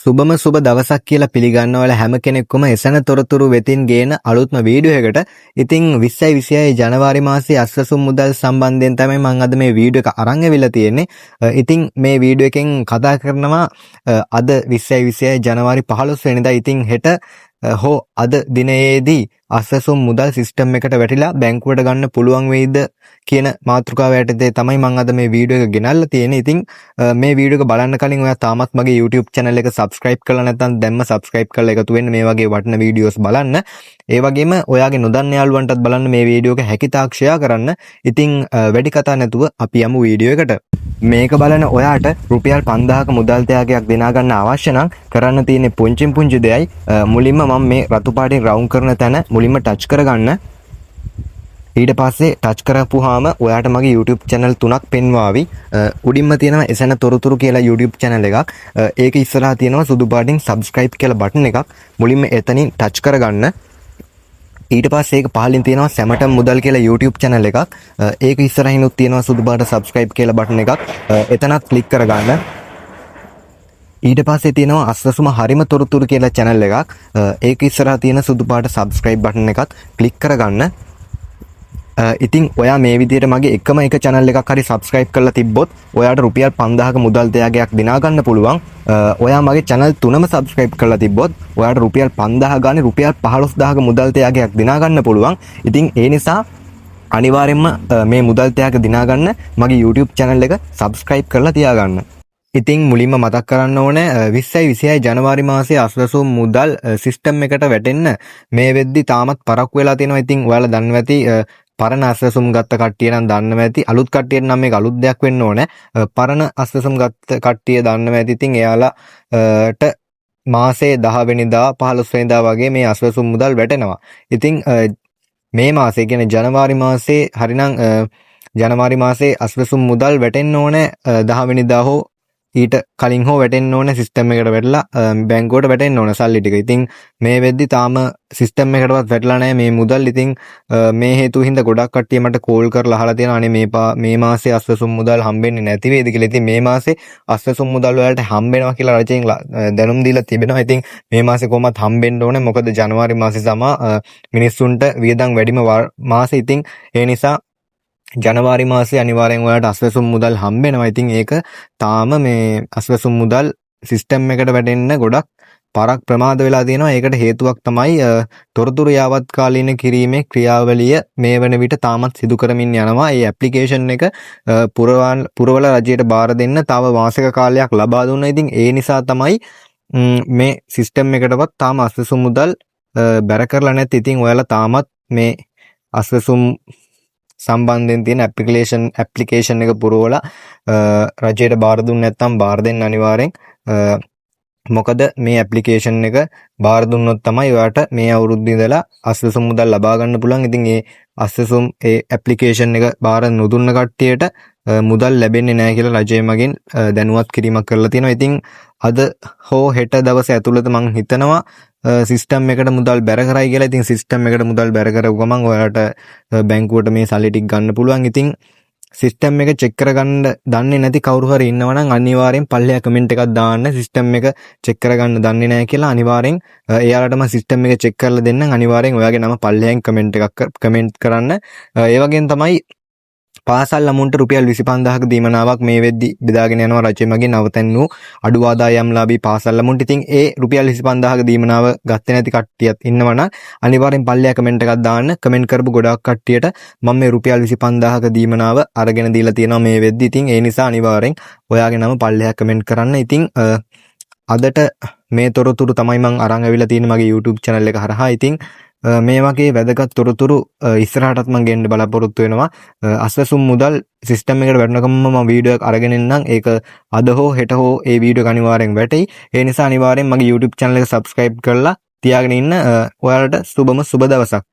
සුබම සුබ දවසක් කියලා පිළිගන්නවල හැම කෙනෙක්ම එසන තොරතුරු වෙතින් ගේන අලුත්ම වීඩියෝ එකකට. ඉතින් 2026 ජනවාරි මාසයේ අස්වැසුම් මුදල් සම්බන්ධයෙන් තමයි මම අද මේ වීඩියෝ එක අරන් ඇවිල්ලා තියෙන්නේ. ඉතින් මේ වීඩියෝ එකෙන් කතා කරනවා අද 2026 ජනවාරි 15 වෙනිදා. ඉතින් හෙට හෝ අද දිනයේදී අස්වැසුම් මුදල් සිස්ටම් එකට වැටිලා බැංකුවට ගන්න පුළුවන් වෙයිද කියන මාතෘකාව යටතේ තමයි මම අද මේ වීඩියෝ එක ගෙනල්ලා තියෙන්නේ. ඉතින් මේ වීඩියෝ එක බලන්න කලින් ඔයා තාමත් මගේ YouTube channel එක subscribe කරලා නැත්නම් දැන්ම subscribe කරලා එකතු වෙන්න මේ වගේ වටින වීඩියෝස් බලන්න. ඒ වගේම ඔයාගේ නොදන්න යාළුවන්ටත් බලන්න මේ වීඩියෝ එක හැකිතාක් share කරන්න. ඉතින් වැඩි කතා නැතුව අපි යමු වීඩියෝ එකට. මේක බලන ඔයාට රුපියල් 5000ක මුදල් ත්‍යාගයක් දෙනා ගන්න අවශ්‍ය නම් කරන්න තියෙන්නේ පුංචි දෙයයි. මුලින්ම මම මේ රතු පාටින් රවුන්ඩ් කරන තැන මුලින්ම ටච් කරගන්න. ඊට පස්සේ ටච් කරපුවාම ඔයාට මගේ YouTube channel 3ක් පෙන්වාවි. උඩින්ම තියෙනවා එසන තොරතුරු කියලා YouTube channel එකක්. ඒක ඉස්සරහා තියෙනවා සුදු පාටින් subscribe කියලා බටන් එකක්. මුලින්ම එතනින් ටච් කරගන්න. ඊට පස්සේ ඒක පහලින් තියෙනවා සැමටම් මුදල් කියලා YouTube channel එකක්. ඒක ඉස්සරහිනුත් තියෙනවා සුදු පාට subscribe කියලා බටන් එකක්. එතනත් ක්ලික් කරගන්න. ඊට පස්සේ තියෙනවා අස්වැසුම හරිම තොරතුරු කියලා channel එකක්. ඒක ඉස්සරහා තියෙන සුදු පාට subscribe බටන් එකත් ක්ලික් කරගන්න. ඉතින් ඔයා මේ විදිහට මගේ එකම එක channel එකක් හරි subscribe කරලා තිබ්බොත් ඔයාට රුපියල් 5000ක මුදල් ත්‍යාගයක් දිනා ගන්න පුළුවන්. ඔයා මගේ channel 3ම subscribe කරලා තිබ්බොත් ඔයාට රුපියල් 5000 ගානේ රුපියල් 15000ක මුදල් ත්‍යාගයක් දිනා ගන්න පුළුවන්. ඉතින් ඒ නිසා අනිවාර්යෙන්ම මේ මුදල් ත්‍යාග දිනා ගන්න මගේ YouTube channel එක subscribe කරලා තියාගන්න. ඉතින් මුලින්ම මතක් කරන්න ඕනේ 2026 ජනවාරි මාසයේ අස්වැසුම් මුදල් සිස්ටම් එකට වැටෙන්න මේ වෙද්දි තාමත් පරක්කු වෙලා තියෙනවා. ඉතින් ඔයාලා දන්නවා ඇති පරණ අස්වැසුම් ගත්ත කට්ටිය නම් දන්නවා ඇති. අලුත් කට්ටියට නම් මේක අලුත් දෙයක් වෙන්න ඕනේ. පරණ අස්වැසුම් ගත්ත කට්ටිය දන්නවා ඇති. ඉතින් එයාලාට මාසේ 10 වෙනිදා 15 වෙනිදා වගේ මේ අස්වැසුම් මුදල් වැටෙනවා. ඉතින් මේ මාසේ කියන්නේ ජනවාරි මාසේ හරිනම් ජනවාරි මාසේ අස්වැසුම් මුදල් වැටෙන්න ඕනේ 10 වෙනිදා හෝ ඊට කලින් හෝ වැටෙන්න ඕනේ සිස්ටම් එකට වැටලා බැංකුවට වැටෙන්න ඕනේ සල්ලි ටික. ඉතින් මේ වෙද්දි තාම සිස්ටම් එකටවත් වැටලා නැහැ මේ මුදල්. ඉතින් මේ හේතුව හින්දා ගොඩක් කට්ටිය මට කෝල් කරලා අහලා තියෙනවා අනේ මේ මාසේ අස්වැසුම් මුදල් හම්බෙන්නේ නැති වේද කියලා. ඉතින් මේ මාසේ අස්වැසුම් මුදල් වලට හම්බෙනවා කියලා රජයෙන් දැනුම් දීලා තිබෙනවා. ඉතින් මේ මාසේ කොහොමත් හම්බෙන්න ඕනේ. මොකද ජනවාරි මාසේ තමයි මිනිස්සුන්ට වියදම් වැඩිම මාසේ. ඉතින් ඒ නිසා ජනවාරි මාසේ අනිවාර්යෙන් ඔයාලට අස්වැසුම් මුදල් හම්බෙනවා. ඉතින් ඒක තාම මේ අස්වැසුම් මුදල් සිස්ටම් එකට වැටෙන්න ගොඩක් පරක් ප්‍රමාද වෙලා තියෙනවා. ඒකට හේතුවක් තමයි තොරතුරු යාවත් කාලීන කිරීමේ ක්‍රියාවලිය මේ වන විට තාමත් සිදු කරමින් යනවා. මේ ඇප්ලිකේෂන් එක පුරවල රජයට බාර දෙන්න තව මාසික කාලයක් ලබා දුන්නා. ඉතින් ඒ නිසා තමයි මේ සිස්ටම් එකටවත් තාම අස්වැසුම් මුදල් බැර කරලා නැති. ඉතින් ඔයාලා තාමත් මේ අස්වැසුම් සම්බන්ධයෙන් තියෙන ඇප්ලිකේෂන් එක පුරවලා රජයට බාර දුන්නේ නැත්නම් බාර දෙන්න අනිවාර්යෙන්. මොකද මේ ඇප්ලිකේෂන් එක බාර දුන්නොත් තමයි ඔයාට මේ අවුරුද්දේ ඉඳලා අස්වැසුම් මුදල් ලබා ගන්න පුළුවන්. ඉතින් ඒ අස්වැසුම් ඒ ඇප්ලිකේෂන් එක බාර නොදුන්න කට්ටියට මුදල් ලැබෙන්නේ නැහැ කියලා රජය මගින් දැනුවත් කිරීමක් කරලා තියෙනවා. ඉතින් අද හෝ හෙට දවසේ ඇතුළත මම හිතනවා සිස්ටම් එකට මුදල් බැර කරයි කියලා. ඉතින් සිස්ටම් එකට මුදල් බැර කරපු ගමන් ඔයාලට බැංකුවට මේ සල්ලි ටික ගන්න පුළුවන්. ඉතින් සිස්ටම් එක චෙක් කරගන්න දන්නේ නැති කවුරු හරි ඉන්නවා නම් අනිවාර්යෙන් පල්ලෙහා කමෙන්ට් එකක් දාන්න. සිස්ටම් එක චෙක් කරගන්න දන්නේ නැහැ කියලා අනිවාර්යෙන් එයාලටම සිස්ටම් එක චෙක් කරලා දෙන්නම්. අනිවාර්යෙන් ඔයාගේ නම පල්ලෙහෙන් කමෙන්ට් කරන්න. ඒ වගේම තමයි පාසල් ළමුන්ට රුපියල් 25000ක දීමනාවක් මේ වෙද්දි බෙදාගෙන යනවා රජය මගින් නවතන් වූ අඩු ආදායම්ලාභී පාසල් ළමුන්ට. ඉතින් ඒ රුපියල් 25000ක දීමනාව ගත්තේ නැති කට්ටියත් ඉන්නවනම් අනිවාර්යෙන් පල්ලෙහා කමෙන්ට් එකක් දාන්න. කමෙන්ට් කරපු ගොඩක් කට්ටියට මම මේ රුපියල් 25000ක දීමනාව අරගෙන දීලා තියෙනවා මේ වෙද්දි. ඉතින් ඒ නිසා අනිවාර්යෙන් ඔයාගේ නම පල්ලෙහා කමෙන්ට් කරන්න. ඉතින් අදට මේ තොරතුරු තමයි මම අරන් අවිලා තියෙන්නේ මගේ YouTube channel එක හරහා. ඉතින් මේ වගේ වැදගත් තොරතුරු ඉස්සරහටත් මම ගෙන්න බලාපොරොත්තු වෙනවා. අස්වැසුම් මුදල් සිස්ටම් එකට වැටෙනකම්ම මම වීඩියෝ එකක් අරගෙන එන්නම්. ඒක අද හෝ හෙට හෝ ඒ වීඩියෝ එක අනිවාර්යෙන් වැටෙයි. ඒ නිසා අනිවාර්යෙන් මගේ YouTube channel එක subscribe කරලා තියාගෙන ඉන්න. ඔයාලට සුබම සුබ දවසක්.